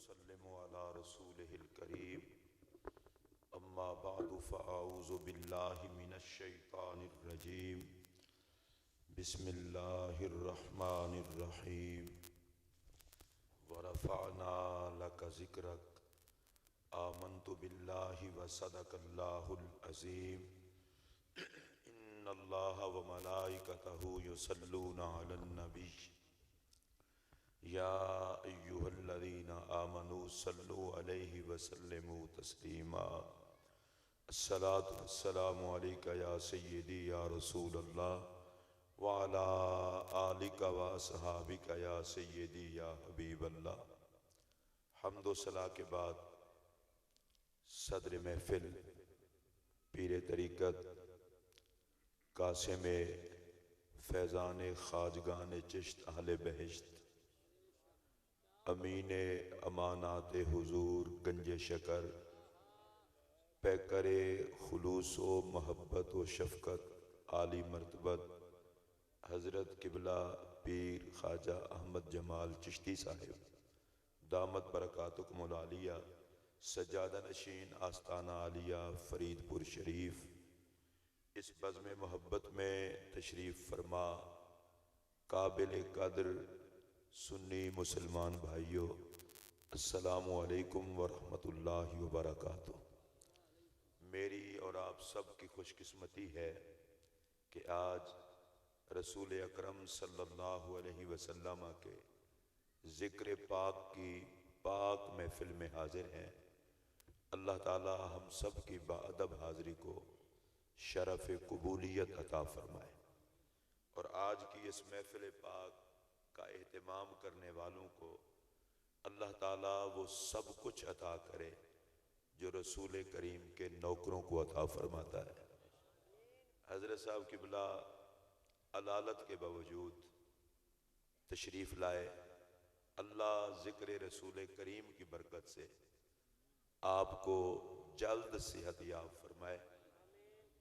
वसल्लिमु अला रसूलिहिल करीम अम्मा बादु फ़अऊज़ु बिल्लाहि मिनश शैतानिर रजीम बिस्मिल्लाहिर रहमानिर रहीम व रफ़अना लका ज़िक्रक आमन्तु बिल्लाहि व सदक़ल्लाहुल अज़ीम इन्नल्लाहा व मलाइकतहु युसल्लूना अलन नबी या अय्युहल्लज़ीना आमनू सल्लु अलैहि वसल्लिमू तस्लीमा अस्सलातु वस्सलामु अलैका या सय्यदी या रसूलल्लाह व अला आलिका व अस्हाबिका या सय्यदी या हबीबल्लाह। हम्द व सलाह के बाद सदर महफिल पीर तरीक़त कासिम फैज़ान ख़ाजगान चिश्त अहले बहिश्त अमीन अमानात हुजूर गंज शकर पैकरे खुलूस व महब्बत व शफ़क़त आली मर्तबत हज़रत किबला पीर ख्वाजा अहमद जमाल चिश्ती साहिब दामत बरकातुकुमुल आलिया सज्जादा नशीन आस्ताना आलिया फरीदपुर शरीफ इस बज़्म मोहब्बत में तशरीफ़ फरमा काबिल कद्र सुन्नी मुसलमान भाइयों, अस्सलामु अलैकुम व रहमतुल्लाहि व बरकातुहू। मेरी और आप सब की खुशकिस्मती है कि आज रसूल अकरम सल्लल्लाहु अलैहि वसल्लम के ज़िक्र पाक की पाक महफिल में हाजिर हैं। अल्लाह ताला हम सब की बाअदब हाज़री को शरफ़ कबूलियत अता फरमाए और आज की इस महफिल पाक का एहतमाम करने वालों को अल्लाह ताला वो सब कुछ अता करे जो रसूल करीम के नौकरों को अता फरमाता है। हज़रत साहब किबला अलालत के बावजूद तशरीफ़ लाए। अल्लाह ज़िक्र रसूल करीम की बरकत से आपको जल्द सेहत याब फरमाए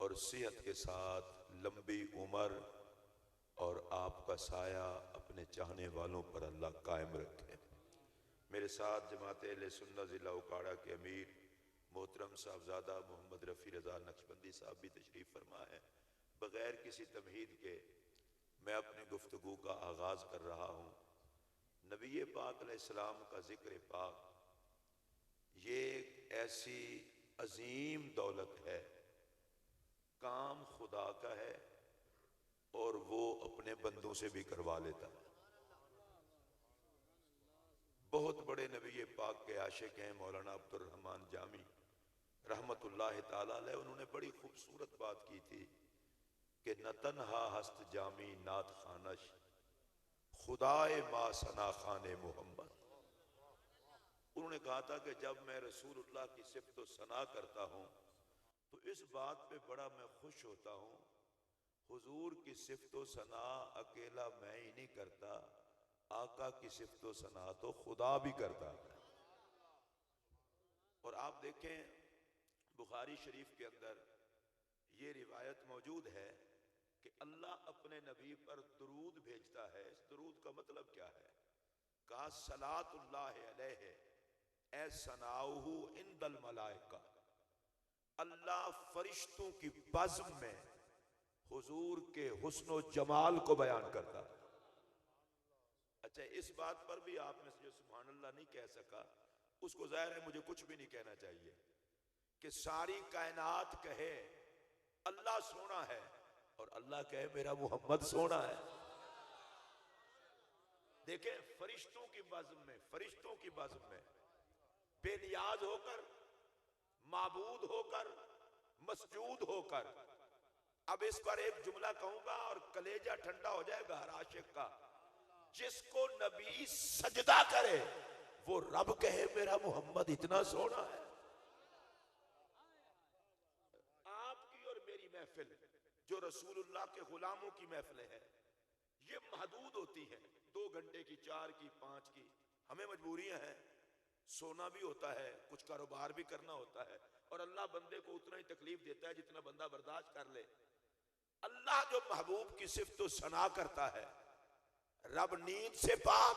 और सेहत के साथ लंबी उम्र और आपका साया अपने चाहने वालों पर अल्लाह कायम रखे। मेरे साथ जमात अहले सुन्नत ज़िला उकाड़ा के अमीर मोहतरम साहबजादा मोहम्मद रफ़ी रज़ा नक्शबंदी साहब भी तशरीफ़ फरमा है। बग़ैर किसी तमहीद के मैं अपनी गुफ्तगू का आगाज़ कर रहा हूँ। नबी पाक अलैहिस्सलाम का ज़िक्र पाक ये एक ऐसी अजीम दौलत है, काम खुदा का है और वो अपने बंदों से भी करवा लेता है। बहुत बड़े नबी पाक के आशिक हैं मौलाना अब्दुर रहमान जामी रहमतुल्लाह ताला अलैह। उन्होंने बड़ी खूबसूरत बात की थी कि न तन्हा हस्त जामी नात खानश खुदाए मा सना खाने मोहम्मद। उन्होंने कहा था कि जब मैं रसूलुल्लाह की सिफ़त व सना करता हूँ तो इस बात पे बड़ा मैं खुश होता हूँ, हुजूर की सिफ़त व सना अकेला मैं ही नहीं करता, आका की सिफ़त व सना तो खुदा भी करता है। और आप देखें बुखारी शरीफ के अंदर ये रिवायत मौजूद है कि अल्लाह अपने नबी पर दुरूद भेजता है। इस दुरूद का मतलब क्या है? कहा सलातुल्लाह अलैहि ए सनाउहु इंदल मलाइका। अल्लाह फरिश्तों की बज़्म में हुजूर के हुस्न व जमाल को बयान करता है। अच्छा, इस बात पर भी आप में से जो सुभान अल्लाह नहीं कह सका उसको ज़ाहिर है मुझे कुछ भी नहीं कहना चाहिए कि सारी कायनात कहे अल्लाह सोना है और अल्लाह कहे मेरा मोहम्मद सोना है। देखें, फरिश्तों की बज़्म में, फरिश्तों की बज़्म में बेनियाज होकर, माबूद होकर, मसजूद होकर। अब इस पर एक जुमला कहूंगा और कलेजा ठंडा हो जाएगा हर आशिक का। जिसको नबी सजदा करे वो रब कहे मेरा मोहम्मद इतना सोना है। आपकी और मेरी महफिल जो रसूलुल्लाह के गुलामों की महफिल है ये महदूद होती है। 2 घंटे की, 4 की, 5 की। हमें मजबूरियां हैं, सोना भी होता है, कुछ कारोबार भी करना होता है और अल्लाह बंदे को उतना ही तकलीफ देता है जितना बंदा बर्दाश्त कर ले। अल्लाह जो महबूब की सिफ़त व सना करता है, रब नींद से पाक,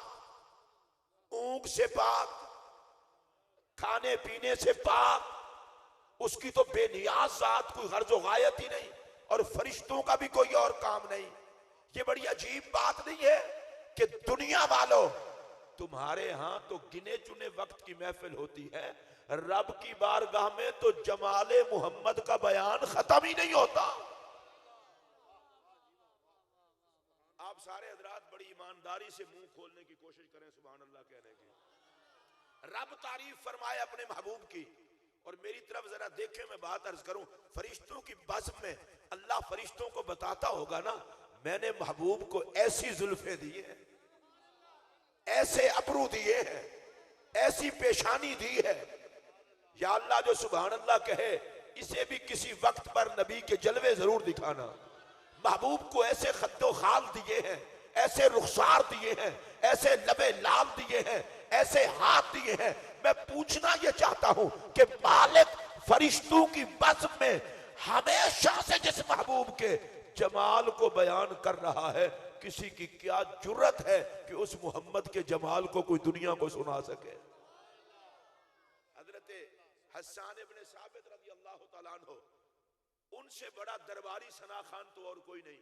ऊंग से पाक, खाने पीने से पाक, उसकी तो बेनियाज जात, कोई गर्ज गायत ही नहीं, और फरिश्तों का भी कोई और काम नहीं। ये बड़ी अजीब बात नहीं है कि दुनिया वालों, तुम्हारे यहां तो गिने चुने वक्त की महफिल होती है, रब की बारगाह में तो जमाले मोहम्मद का बयान खत्म ही नहीं होता। आप सारे हजरात बड़ी ईमानदारी से मुंह खोलने की कोशिश करें सुभान अल्लाह कहने की। रब तारीफ फरमाए अपने महबूब की, और मेरी तरफ जरा देखें, मैं बात अर्ज करूं, फरिश्तों की बज़्म में अल्लाह फरिश्तों को बताता होगा ना, मैंने महबूब को ऐसी जुल्फे दी है, ऐसे अबरू दिए हैं, ऐसी पेशानी दी है, या अल्लाह जो सुभान अल्लाह कहे, इसे भी किसी वक्त पर नबी के जलवे जरूर दिखाना। महबूब को ऐसे खद्दो खाल दिए हैं, ऐसे रुखसार दिए हैं, ऐसे लबे लाल दिए हैं, ऐसे हाथ दिए हैं। मैं पूछना यह चाहता हूं कि मालिक फरिश्तों की बज़्म में हमेशा से जिस महबूब के जमाल को बयान कर रहा है, किसी की क्या जुर्रत है कि उस मोहम्मद के जमाल को कोई दुनिया को सुना सके। हजरत हस्सान इब्न साबित रज़ी अल्लाह तआला अन्हु, उनसे बड़ा दरबारी सना खान तो और कोई नहीं,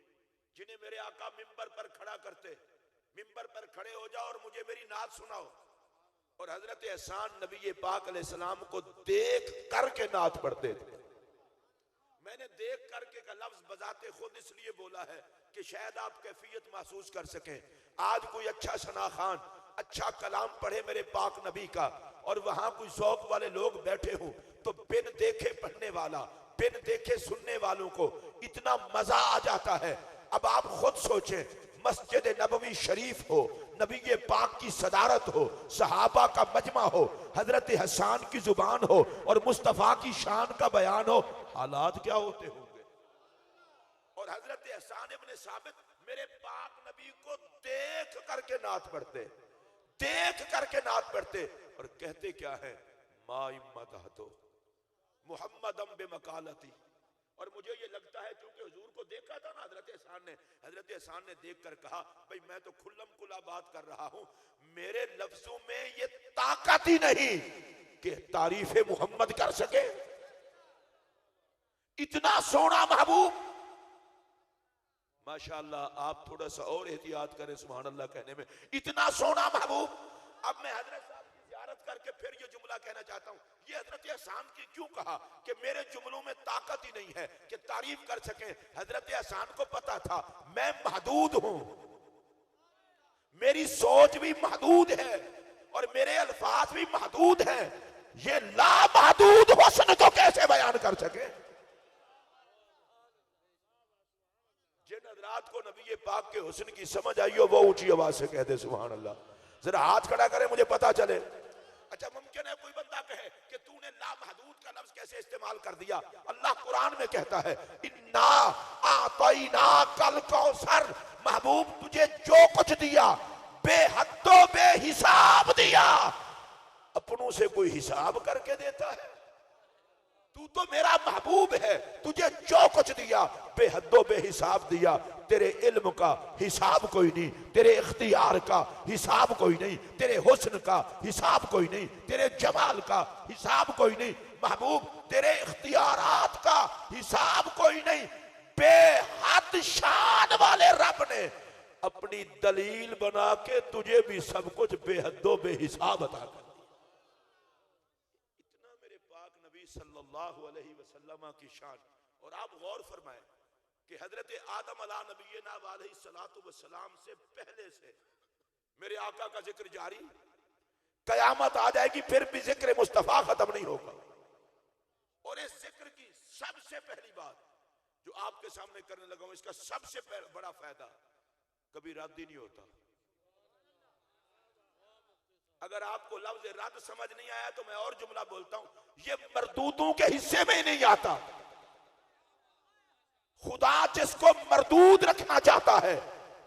जिन्हें मेरे आका मिंबर पर खड़ा करते, मिंबर पर खड़े हो जाओ और मुझे मेरी नात सुनाओ, और हजरत हस्सान नबी पाक अलैहिस्सलाम को देख करके नात पढ़ते थे। मैंने देख करके का लफ्ज बजाते खुद इसलिए बोला है कि शायद आप कैफियत महसूस कर सकें। आज कोई अच्छा सना खान अच्छा कलाम पढ़े मेरे पाक नबी का, और वहां कोई शौक वाले लोग बैठे हों, तो बिन देखे पढ़ने वाला, बिन देखे सुनने वालों को इतना मजा आ जाता है। अब आप खुद सोचें, मस्जिद नबवी शरीफ हो, नबी पाक की सदारत हो, सहाबा का मजमा हो, हजरत हसन की जुबान हो, और मुस्तफा की शान का बयान हो, हालात क्या होते होंगे। और हजरत हसन इब्न साबित मेरे पाक नबी को देख करके नात पढ़ते, देख करके नात पढ़ते, और कहते क्या है, मा इम्मदहतो मुहम्मदम बेमकालती। और मुझे ये लगता है क्योंकि हुजूर को देखा था ना हजरत हसन ने देख कर कहा, भाई मैं तो खुल्लम खुला बात कर रहा हूं, मेरे लफ्जों में ये ताकत ही नहीं कि तारीफे मोहम्मद कर सके। इतना सोना महबूब, माशाअल्लाह, आप थोड़ा सा और एहतियात करें सुभान अल्लाह कहने में, इतना सोना महबूब। अब मैं हजरत साहब की ज़ियारत करके फिर ये जुमला कहना चाहता हूं, ये हजरत हसन की क्यों कहा कि मेरे जुमलों में ताकत ही नहीं है कि तारीफ कर सके। हजरत हसन को पता था मैं महदूद हूं, मेरी सोच भी महदूद है, और मेरे अल्फाज भी महदूद हैं, ये लामहदूद हुस्न तो कैसे बयान कर सके। जिन हजरात को नबी पाक के हुस्न की समझ आई हो, वो ऊंची आवाज से कहते सुभान अल्लाह। जरा हाथ खड़ा करे, मुझे पता चले। अच्छा, मुमकिन है कोई बंदा कहे कि तूने लामहदूद का लफ्ज कैसे इस्तेमाल कर दिया। अल्लाह कुरान में कहता है, इन्ना आतैना कल कौसर, महबूब तुझे जो कुछ दिया बेहद्दो बेहिसाब दिया। अपनों से कोई हिसाब करके देता है? तू तो मेरा महबूब है, तुझे जो कुछ दिया बेहद्दो बेहिसाब दिया। तेरे इल्म का हिसाब कोई नहीं, तेरे इख्तियार का हिसाब कोई नहीं, तेरे हुस्न का हिसाब कोई नहीं, तेरे जमाल का हिसाब कोई नहीं। महबूब तेरे इख्तियारात का हिसाब कोई नहीं। बेहद शान वाले रब ने अपनी दलील बना के तुझे भी सब कुछ बेहद्दो बेहिसाब अता कर। सल्लल्लाहु अलैहि वसल्लम की शान। और आप गौर फरमाएं कि हजरत आदम अला नबीना अलैहिस्सलातु वस्सलाम से पहले से मेरे आका का जिक्र जारी, कयामत आ जाएगी फिर भी जिक्र मुस्तफा खत्म नहीं होगा। और इस जिक्र की सबसे पहली बात जो आपके सामने करने लगा हूं, इसका सबसे बड़ा फायदा, कभी रद्द ही नहीं होता। अगर आपको लफ्ज रद्द समझ नहीं आया तो मैं और जुमला बोलता हूं, ये मरदूदों के हिस्से में ही नहीं आता। खुदा जिसको मरदूद रखना चाहता है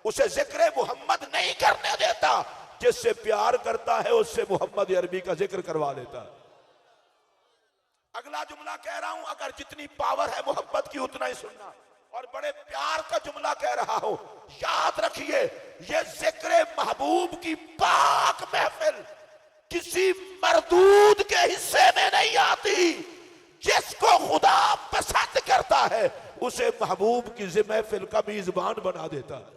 उसे जिक्र मोहम्मद नहीं करने देता, जिससे प्यार करता है उससे मोहम्मद अरबी का जिक्र करवा लेता है। अगला जुमला कह रहा हूं, अगर जितनी पावर है मोहब्बत की उतना ही सुनना, और बड़े प्यार का जुमला कह रहा हूं, याद रखिए ये जिक्र महबूब की पाक महफिल किसी मरदूद के हिस्से में नहीं आती। जिसको खुदा पसंद करता है उसे महबूब की महफिल का मेजबान बना देता है।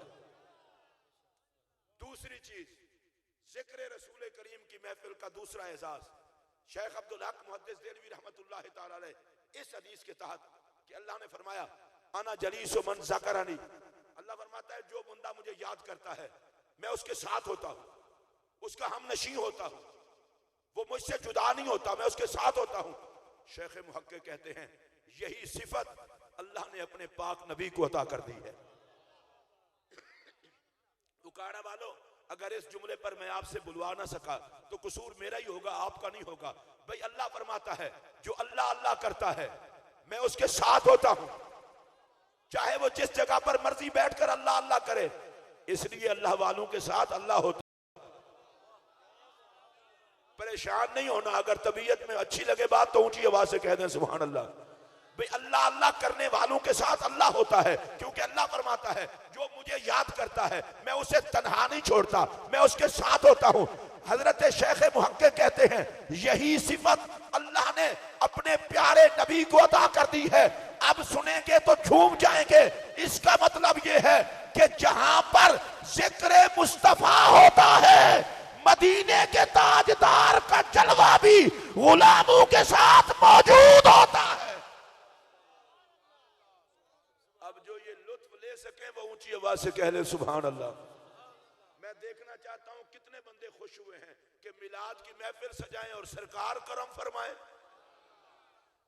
दूसरी चीज, जिक्र रसूल करीम की महफिल का दूसरा एजाज, शेख अब्दुल हक मुहद्दिस देलवी रहमतुल्लाह तआला अलैह इस हदीस के तहत कि अल्लाह ने फरमाया अना जलीसु मन ज़करनी, अल्लाह फरमाता है जो बंदा मुझे याद करता है मैं उसके साथ होता हूं, उसका हमनशी होता हूं, वो मुझसे जुदा नहीं होता, मैं उसके साथ होता हूं। शेख मुहक्किक कहते हैं यही सिफत अल्लाह ने अपने पाक नबी को अता कर दी है। उकाड़ा वालों, अगर इस जुमले पर मैं आपसे बुलवा ना सका तो कसूर मेरा ही होगा, आपका नहीं होगा। भाई अल्लाह फरमाता है जो अल्लाह अल्लाह करता है मैं उसके साथ होता हूं, चाहे वो जिस जगह पर मर्जी बैठकर अल्लाह अल्लाह करे। इसलिए अल्लाह वालों के साथ अल्लाह होता। परेशान नहीं होना, अगर तबीयत में अच्छी लगे बात तो ऊंची आवाज से कह दें सुभान अल्लाह। भाई अल्लाह अल्लाह करने वालों के साथ अल्लाह होता है, क्योंकि अल्लाह फरमाता है जो मुझे याद करता है मैं उसे तन्हा नहीं छोड़ता, मैं उसके साथ होता हूं। हजरत शेख मुहक्किक कहते हैं यही सिफत अल्लाह ने अपने प्यारे नबी को अता कर दी है। अब सुनेंगे तो झूम जाएंगे। इसका मतलब यह है कि जहां पर जिक्र मुस्तफा होता है मदीने के ताजदार का जलवा भी गुलामों के साथ मौजूद होता है। अब जो ये लुत्फ ले सके वो ऊंची आवाज से कह ले सुभान अल्लाह। मैं देखना चाहता हूं कितने बंदे खुश हुए हैं कि मिलाद की महफिल सजाएं और सरकार करम फरमाए।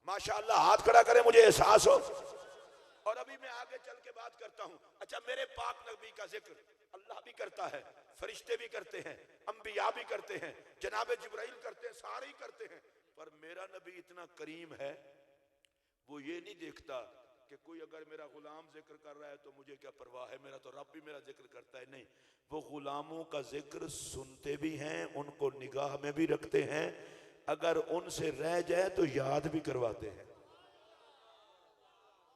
माशाअल्लाह, हाथ खड़ा करें, मुझे एहसास हो। और अभी मैं आगे चल के बात करता हूं। अच्छा, मेरे पाक नबी का जिक्र अल्लाह भी करता है, फरिश्ते भी करते हैं, अंबिया भी करते हैं, जनाब जिब्राइल करते हैं, सारे ही करते हैं। पर मेरा नबी इतना करीम है, वो ये नहीं देखता कि कोई अगर मेरा गुलाम जिक्र कर रहा है तो मुझे क्या परवाह है, मेरा तो रब भी मेरा जिक्र करता है। नहीं, वो गुलामों का जिक्र सुनते भी हैं, उनको निगाह में भी रखते हैं, अगर उनसे रह जाए तो याद भी करवाते हैं।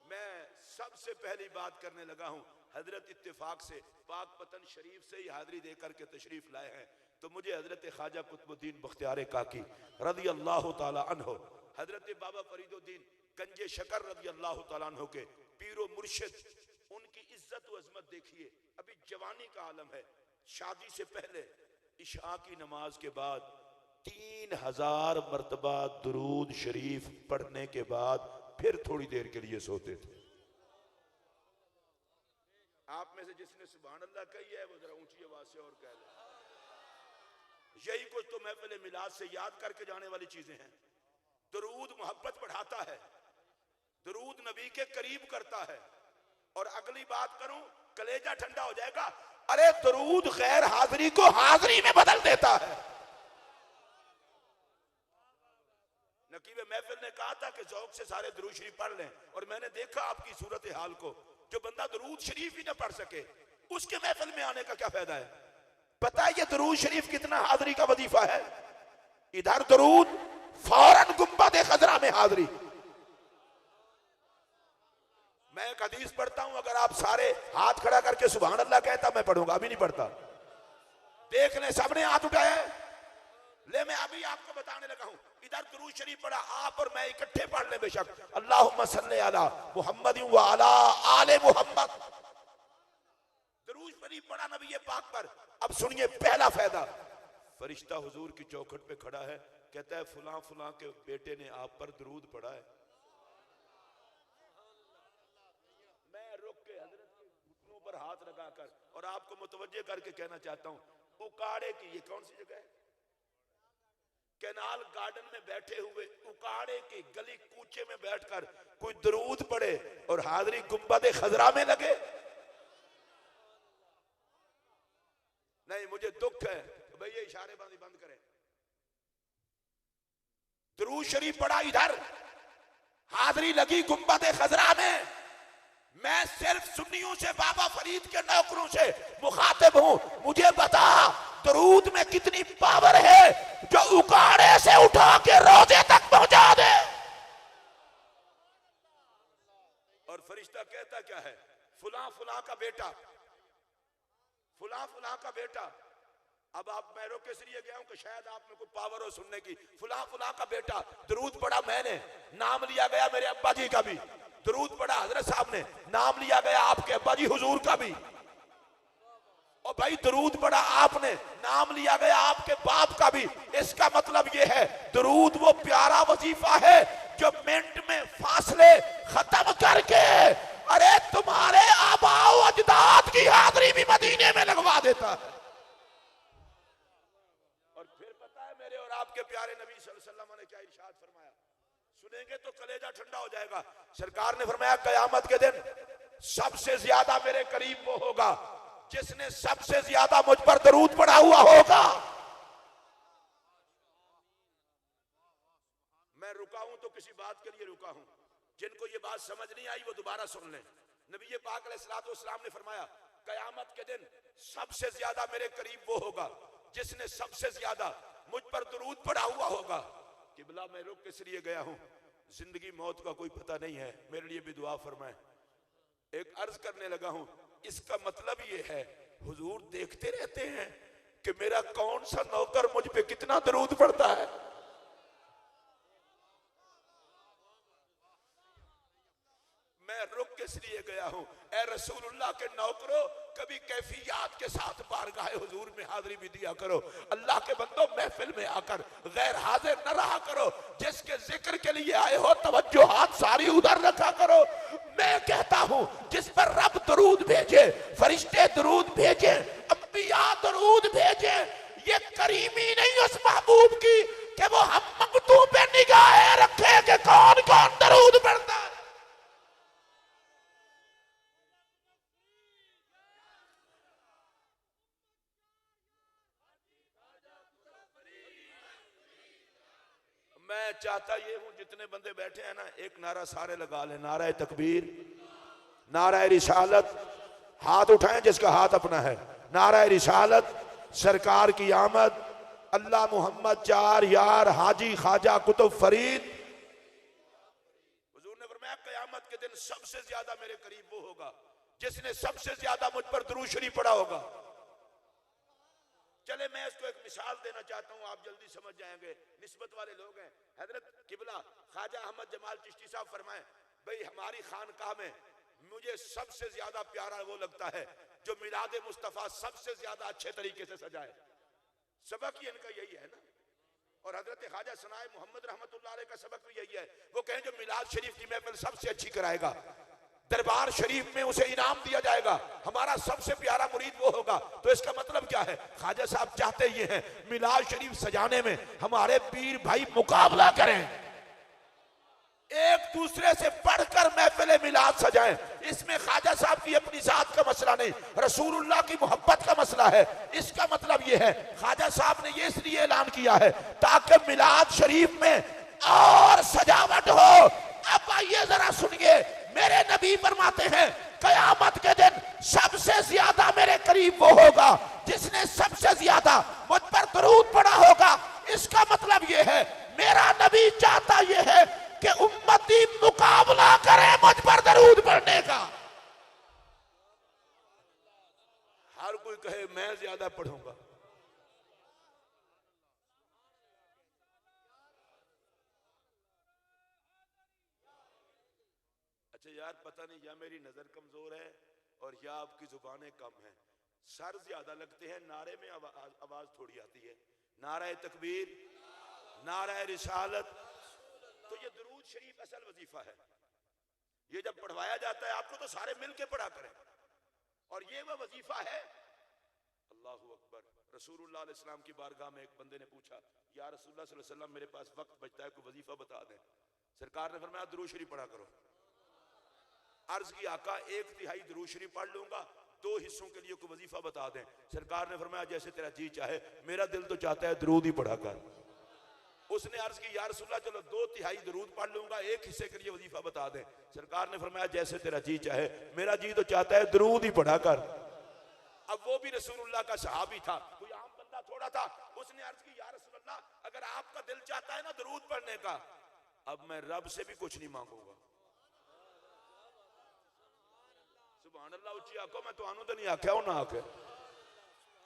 मैं सबसे पहली बात करने लगा हूं, हजरत इत्तेफाक से पाक पतन शरीफ से ही हाजिरी देकर के तशरीफ लाए हैं, तो मुझे हजरत ख्वाजा कुतुबुद्दीन बख्तियार काकी रज़ी अल्लाह ताला अन्हो, हजरत बाबा फरीदुद्दीन गंजे शकर रज़ी अल्लाह ताला अन्हो के पीरो मुर्शिद, उनकी इज्जत व अजमत देखिए। अभी जवानी का आलम है, शादी से पहले इशा की नमाज के बाद 3000 मरतबा दुरूद शरीफ पढ़ने के बाद फिर थोड़ी देर के लिए सोते थे। आप में से जिसने सुभान अल्लाह कही है वो जरा ऊंची आवाज से और कह ले। यही कुछ तो महफिल मिलाद से याद करके जाने वाली चीजें हैं। दुरूद मोहब्बत बढ़ाता है, दुरूद नबी के करीब करता है। और अगली बात करूं, कलेजा ठंडा हो जाएगा, अरे दुरूद गैर हाजिरी को हाजिरी में बदल देता है। नकीब महफिल ने कहा था कि ज़ौक़ से सारे दुरूद शरीफ पढ़ लें, और मैंने देखा आपकी सूरत हाल को, जो बंदा दुरूद शरीफ ही ना पढ़ सके उसके महफिल में आने का क्या फायदा है। पता है ये दुरूद शरीफ कितना हाजिरी का वजीफा है। इधर दुरूद, फौरन गुंबद खजरा में हाजिरी। मैं एक हदीस पढ़ता हूं, अगर आप सारे हाथ खड़ा करके सुभान अल्लाह कहता मैं पढ़ूंगा, अभी नहीं पढ़ता। देख ले, सबने हाथ उठाए। ले मैं अभी आपको बताने लगा हूं। इधर दुरूद शरीफ पढ़ा, आप और मैं इकट्ठे पढ़ ले बेशक, अल्लाहुम्मा सल्ली अला मुहम्मद व अला आले मुहम्मद। दुरूद शरीफ पढ़ा नबी पाक पर। अब सुनिए पहला फायदा, फरिश्ता हुजूर की चौखट पे खड़ा है, कहता है फुला फुला के बेटे ने आप पर दुरूद पढ़ा है। मैं रुक के हजरत के घुटनों पर हाथ लगाकर और आपको मुतवज्जे करके कहना चाहता हूं, उकाड़े की ये कौन सी जगह है? कैनाल गार्डन में बैठे हुए उकाड़े की गली कूचे में बैठकर कोई दुरूद पढ़े और हाजिरी गुंबद खजरा में लगे। नहीं, मुझे दुख है तो भैया इशारेबाजी बंद करें। दुरूद शरीफ पढ़ा, इधर हाजिरी लगी गुंबद खजरा में। मैं सिर्फ सुन्नियों से, बाबा फरीद के नौकरों से मुखातिब हूं, मुझे बता दुरूद में कितनी पावर है जो उकाड़े से उठा के रोजे तक पहुंचा दे। और फरिश्ता कहता क्या है, फुला फुला का बेटा, फुला फुला का बेटा अब आप मैं रोक के इसलिए गया हूं कि शायद आप में कोई पावर हो सुनने की। फुला फुला का बेटा दरूद पढ़ा, मैंने नाम लिया गया मेरे अब्बा जी का भी। दरूद पढ़ा हजरत साहब ने, नाम लिया गया आपके अब्बा जी हुजूर का भी। और भाई दरूद पढ़ा आपने, नाम लिया गया आपके बाप का भी। इसका मतलब यह है दरूद वो प्यारा वजीफा है जो मिनट में फासले खत्म करके अरे तुम्हारे आबाओ अजदाद की हाजरी भी मदीने में लगवा देता है। और फिर पता है मेरे और आपके प्यारे नबी सल्लल्लाहु अलैहि वसल्लम ने क्या इरशाद फरमाया, सुनेंगे तो कलेजा ठंडा हो जाएगा। सरकार ने फरमाया कयामत के दिन सबसे ज्यादा मेरे करीब वो होगा जिसने सबसे ज्यादा मुझ पर दरूद पढ़ा हुआ होगा। मैं रुका हूं तो किसी बात के लिए रुका हूं, जिनको ये बात समझ नहीं आई वो दोबारा सुन लें। नबी पाक अलैहिस्सलातु वस्सलाम ने फरमाया कयामत के दिन सबसे ज्यादा मेरे करीब वो होगा जिसने सबसे ज्यादा मुझ पर दरूद पढ़ा हुआ होगा। किबला मैं रुक किस लिए गया हूं, जिंदगी मौत का कोई पता नहीं है, मेरे लिए भी दुआ फरमाएं। एक अर्ज करने लगा हूं, इसका मतलब ये है हुजूर देखते रहते हैं कि मेरा कौन सा नौकर मुझ पे कितना दरूद पढ़ता है। मैं रुक किस लिए गया हूं, ए रसूलुल्लाह के नौकरों कभी कैफियत के साथ बारगाह हुजूर में हाजिरी भी दिया करो। अल्लाह के बंदो महफिल में आकर गैर हाजिर न रहा करो। जिसके जिक्र के लिए आए हो तवज्जो हाथ सारी उधर रखा करो। मैं कहता हूं जिस पर रब दरूद भेजे, फरिश्ते दरूद भेजे, अंबिया दरूद भेजे, ये करीमी नहीं उस महबूब की कि वो हम मकतूब पे निगाहें रखे कि कौन कौन दरूद पढ़ता है। मैं चाहता ये हूं जितने बंदे बैठे हैं ना, एक नारा सारे लगा लें, नारा तकबीर, नारा रिसालत। हाथ उठाएं जिसका हाथ अपना है। नारा रिसालत, सरकार की आमद, अल्लाह मोहम्मद चार यार हाजी ख्वाजा कुतुब फरीद। हुजूर ने फरमाया क़यामत के दिन सबसे ज्यादा मेरे करीब वो होगा जिसने सबसे ज्यादा मुझ पर दुरूद शरीफ पढ़ा होगा। चले मैं इसको एक मिसाल देना चाहता हूं, आप जल्दी समझ जाएंगे। निस्बत वाले लोग हैं, हजरत किबला ख्वाजा अहमद जमाल चिश्ती साहब फरमाए भाई हमारी खानकाह में मुझे सबसे ज्यादा प्यारा वो लगता है जो मिलाद मुस्तफा सबसे ज्यादा अच्छे तरीके से सजाए। सबक ही इनका यही है ना। और हजरत ख्वाजा सनाए मोहम्मद रहमतुल्लाह अलैह का सबक भी यही है। वो कहें जो मिलाद शरीफ की महफिल सबसे अच्छी कराएगा, दरबार शरीफ में उसे इनाम दिया जाएगा, हमारा सबसे प्यारा मुरीद वो होगा। तो इसका मतलब क्या है, ख्वाजा साहब चाहते ये हैं मिलाद शरीफ सजाने में हमारे पीर भाई मुकाबला करें, एक दूसरे से बढ़कर महफिल मिलाद सजाएं। इसमें ख्वाजा साहब की अपनी जात का मसला नहीं, रसूलुल्लाह की मोहब्बत का मसला है। इसका मतलब ये है ख्वाजा साहब ने ये इसलिए ऐलान किया है ताकि मिलाद शरीफ में और सजावट हो। अब आइए जरा सुनिए, मेरे नबी फरमाते हैं कयामत के दिन सबसे ज्यादा मेरे करीब वो होगा जिसने सबसे ज्यादा मुझ पर दरूद पढ़ा होगा। इसका मतलब ये है मेरा नबी चाहता ये है कि उम्मती मुकाबला करे मुझ पर दरूद पढ़ने का। हर कोई कहे मैं ज्यादा पढ़ूंगा। अच्छा यार पता नहीं या मेरी नजर कमजोर है और या आपकी जुबानें कम हैं। सर ज्यादा लगते हैं, नारे में आवाज थोड़ी आती है। नारा तकबीर, नारा रिसालत। तो ये दुरूद शरीफ असल वजीफा है। ये जब पढ़वाया जाता है आपको तो सारे मिलके पढ़ा करें। और ये वह वजीफा है। अल्लाहु अकबर। रसूलुल्लाह अलैहि सल्लम की बारगाह में एक बंदे ने पूछा या रसूलुल्लाह सल्लल्लाहु अलैहि वसल्लम मेरे पास वक्त बचता है, कोई वजीफा बता दें। सरकार ने फरमाया दुरूद शरीफ पढ़ा करो। अर्ज की आका एक तिहाई दुरूद शरीफ पढ़ लूंगा, दो हिस्सों के लिए कोई वजीफा बता दें। सरकार ने फरमाया जैसे तेरा जी चाहे, मेरा दिल तो चाहता है दुरूद ही पढ़ा कर। उसने अर्ज की या रसूलल्लाह चलो दो तिहाई दुरूद पढ़ लूंगा, एक हिस्से के लिए वजीफा बता दें। सरकार ने फरमाया जैसे तेरा जी चाहे, मेरा जी तो चाहता है दुरूद ही पढ़ा कर। अब वो भी रसूलुल्लाह का सहाबी था, कोई आम बंदा थोड़ा था। उसने अर्ज की या रसूलल्लाह अगर आपका दिल चाहता है ना दुरूद पढ़ने का, अब मैं रब से भी कुछ नहीं मांगूंगा। सुभान अल्लाह, उच्ची आंखों में तो आनू तो नहीं आख्या ना आके।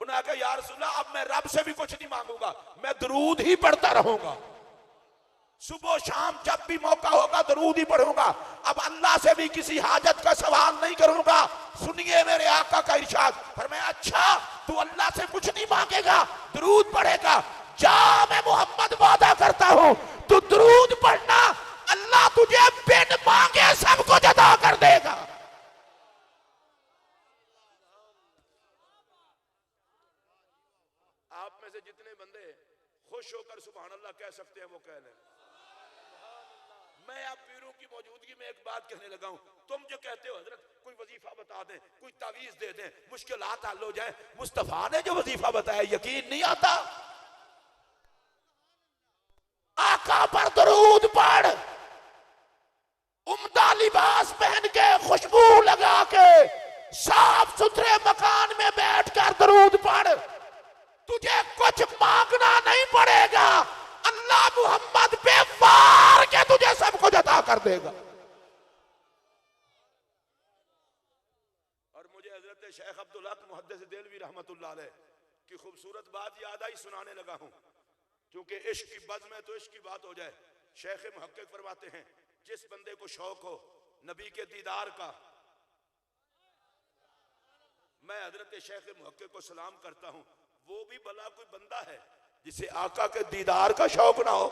उन्होंने कहा या रसूलल्लाह अब मैं रब से भी कुछ नहीं मांगूंगा, मैं दरूद ही पढ़ता रहूंगा, सुबह शाम जब भी मौका होगा दरूद ही पढ़ूंगा, अब अल्लाह से भी किसी हाजत का सवाल नहीं करूंगा। सुनिए मेरे आका का इरशाद, फरमाया अच्छा तू अल्लाह से कुछ नहीं मांगेगा, दरूद पढ़ेगा, जा मैं मोहम्मद वादा करता हूं तू दरूद पढ़ना, अल्लाह तुझे बिन मांगे सब कुछ अता कर देगा। आप में से जितने बंदे खुश होकर सुभान अल्लाह कह सकते हैं वो कह लें। मैं आप पीरों की मौजूदगी में एक बात कहने लगा हूं, तुम जो कहते हो हजरत कोई वजीफा बता दें, कोई तावीज दे दें, मुश्किलात हल हो जाए, मुस्तफा ने जो वजीफा बताया यकीन नहीं आता। आका पर दरूद पढ़, उम्दा लिबास पहन के, खुशबू लगा के, साफ सुथरे मकान में बैठकर दरूद पढ़, तुझे कुछ मांगना नहीं पड़ेगा, अल्लाह मोहम्मद पे वार के तुझे सब कुछ अता कर देगा। और मुझे हजरत शेख अब्दुल हक मुहद्दिस देलवी रहमतुल्लाह अलैह की खूबसूरत बात याद आई, सुनाने लगा हूं, क्योंकि इश्क की बज़्म में तो इश्क की बात हो जाए। शेख मुहक्किक फरमाते हैं जिस बंदे को शौक हो नबी के दीदार का, मैं हजरत शेख मुहक्किक को सलाम करता हूं, वो भी भला कोई बंदा है जिसे आका के दीदार का शौक ना हो,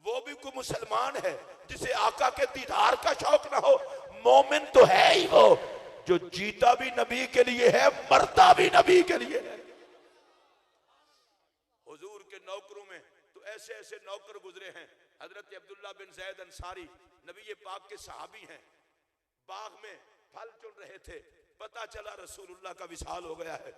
वो भी कोई मुसलमान है जिसे आका के दीदार का शौक ना हो। मोमिन तो है ही वो जो जीता भी नबी के लिए है, मरता भी नबी के लिए है। हुजूर के नौकरों में तो ऐसे ऐसे नौकर गुजरे हैं। हजरत अब्दुल्ला बिन ज़ैद अंसारी नबी पाक के सहाबी हैं, बाग में फल चुन रहे थे, पता चला रसूलुल्लाह का विसाल हो गया है,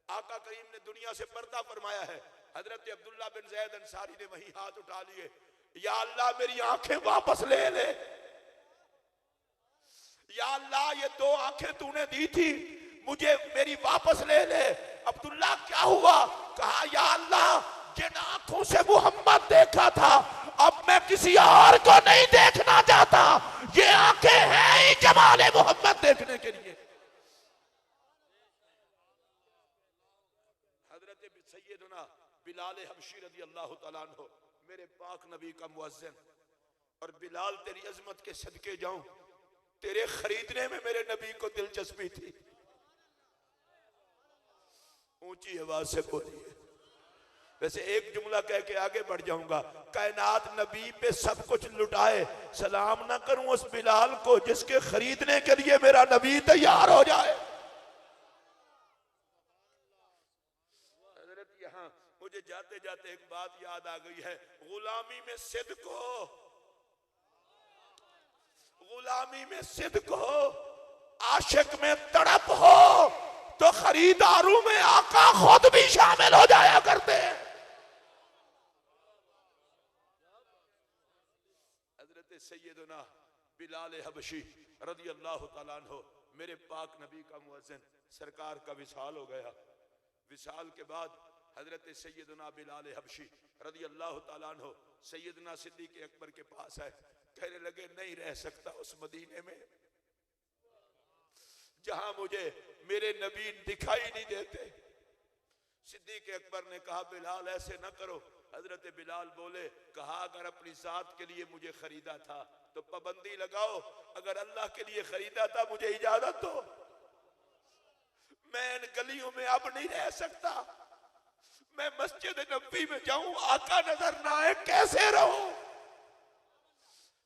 आका करीम ने दुनिया से पर्दा फरमाया है। हजरत अब्दुल्ला बिन ज़ैद अंसारी ने वही हाथ उठा लिए, या अल्लाह मेरी आंखें वापस ले ले, या अल्लाह ये दो आंखें तूने दी थी मुझे मेरी वापस ले ले। अब्दुल्ला क्या हुआ? कहा या अल्लाह जिन आंखों से मोहम्मद देखा था अब मैं किसी और को नहीं देखना चाहता, ये आंखें हैं ही जमाले मोहम्मद देखने के लिए। हजरत सैयदना बिलाल हबशी रज़ी अल्लाह तआला अन्हु मेरे पाक नबी का मुअज्जिन, और बिलाल तेरी अजमत के सदके जाऊं, तेरे खरीदने में मेरे नबी को दिलचस्पी थी। ऊंची आवाज से बोलिए। वैसे एक जुमला कह के आगे बढ़ जाऊंगा, कायनात नबी पे सब कुछ लुटाए, सलाम ना करूं उस बिलाल को जिसके खरीदने के लिए मेरा नबी तैयार हो जाए। हजरत यहां मुझे जाते जाते एक बात याद आ गई है, गुलामी में सिद्क हो, गुलामी में सिद्क हो, आशिक में तड़प हो तो खरीदारों में आका खुद भी शामिल हो जाया करते हैं। हजरत सैयदना बिलाल हबशी रज़ी अल्लाह तआला अन्हु मेरे पाक नबी का मुअज्जिन, सरकार का विसाल हो गया। विसाल के बाद हजरत सैयदना बिलाल हबशी रज़ी अल्लाह तआला अन्हु सैयदना सिद्दीक़ अकबर के पास आए, कहने लगे नहीं रह सकता उस मदीने में जहां मुझे मेरे नबी दिखाई नहीं देते। सिद्दीक़ अकबर ने कहा बिलाल ऐसे न करो। हजरत बिलाल बोले, कहा अगर अपनी जात के लिए मुझे खरीदा था तो पाबंदी लगाओ, अगर अल्लाह के लिए खरीदा था मुझे इजाजत दो, मैं इन गलियों में अब नहीं रह सकता, मैं मस्जिद नबी में जाऊं आका नजर ना आए, कैसे रहूं।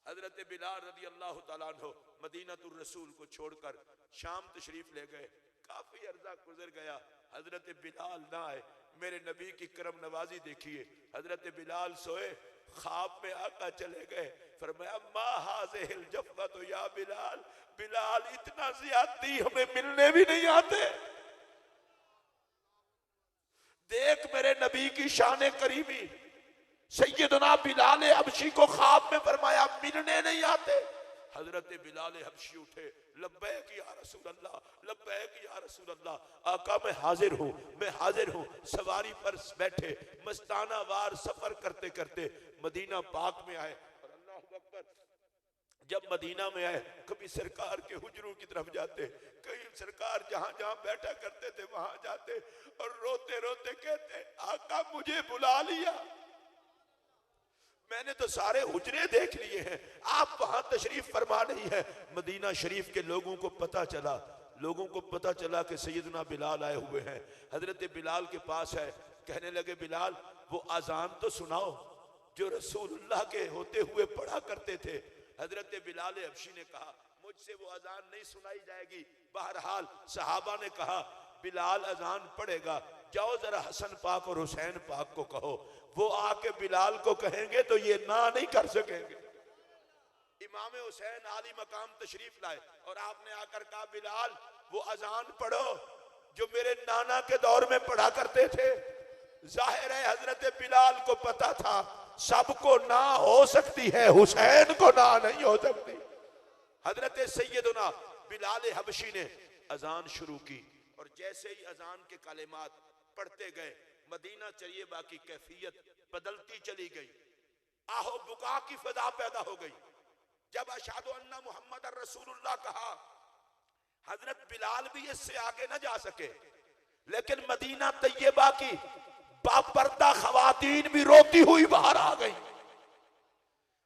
हजरत बिलाल रज़ी अल्लाह तआला अन्हु मदीनतुर रसूल को छोड़कर शाम तशरीफ ले गए। काफी अर्जा गुजर गया, हजरत बिलाल ना आए। मेरे नबी की करम नवाजी देखिए, हजरत बिलाल सोए, ख्वाब में आका चले गए, फरमाया मा हाज़िहिल जफ़्फ़तु या बिलाल, बिलाल इतना ज़्यादती हमें मिलने भी नहीं आते। देख मेरे नबी की शान करीमी, सैयदना बिलाल हबशी को ख्वाब में फरमाया मिलने नहीं आते। हजरत बिलाल हबशी उठे, लब्बैक या रसूल अल्लाह, लब्बैक या रसूल अल्लाह, आका मैं हाजिर हूँ, मैं हाजिर हूँ। सवारी पर बैठे मस्ताना वार सफर करते करते मदीना पाक में आए, और अल्लाहु अकबर जब मदीना में आए कभी सरकार के हुजरों की तरफ जाते, कहीं सरकार जहां जहां बैठा करते थे वहां जाते और रोते रोते कहते, आका मुझे बुला लिया, मैंने तो सारे हुजरे देख लिए हैं, आप वहां तशरीफ फरमा नहीं है। मदीना शरीफ के लोगों को पता चला कि सैयदना बिलाल आए हुए हैं। हजरत बिलाल के पास है, कहने लगे बिलाल वो अजान तो सुनाओ जो रसूलुल्लाह के होते हुए पढ़ा करते थे। हजरत बिलाल हबशी ने कहा मुझसे वो अजान नहीं सुनाई जाएगी। बहरहाल सहाबा ने कहा बिलाल अजान पढ़ेगा, जाओ जरा हसन पाक और हुसैन पाक को कहो, वो आके बिलाल को कहेंगे तो ये ना नहीं कर सकेंगे। इमाम हुसैन आली मकाम तशरीफ लाए और आपने आकर कहा बिलाल वो अजान पढ़ो जो मेरे नाना के दौर में पढ़ा करते थे। जाहिर है हजरत बिलाल को पता था सबको ना हो सकती है, हुसैन को ना नहीं हो सकती। हजरत सैयदना बिलाल हबशी ने अजान शुरू की और जैसे ही अजान के कलिमात पढ़ते गए मदीना चरियबा की कैफियत बदलती चली गई, आहो बुका की फजा पैदा हो गई। जब अशहदु अन्ना मुहम्मद रसूलुल्लाह कहा हजरत बिलाल भी इससे आगे न जा सके, लेकिन मदीना तैयबा की बापर्दा खवातीन भी रोती हुई बाहर आ गई।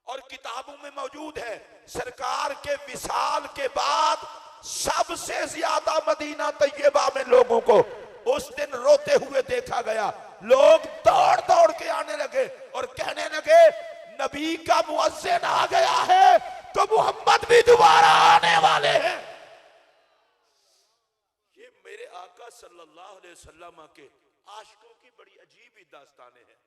और किताबों में मौजूद है सरकार के विसाल के बाद सबसे ज्यादा मदीना तैयबा में लोगों को उस दिन रोते हुए देखा गया। लोग दौड़ दौड़ के आने लगे और कहने लगे नबी का मुअज्जिन आ गया है तो मोहम्मद भी दोबारा आने वाले हैं। ये मेरे आका सल्लल्लाहु अलैहि वसल्लम के आशिकों की बड़ी अजीब ही दास्तानें हैं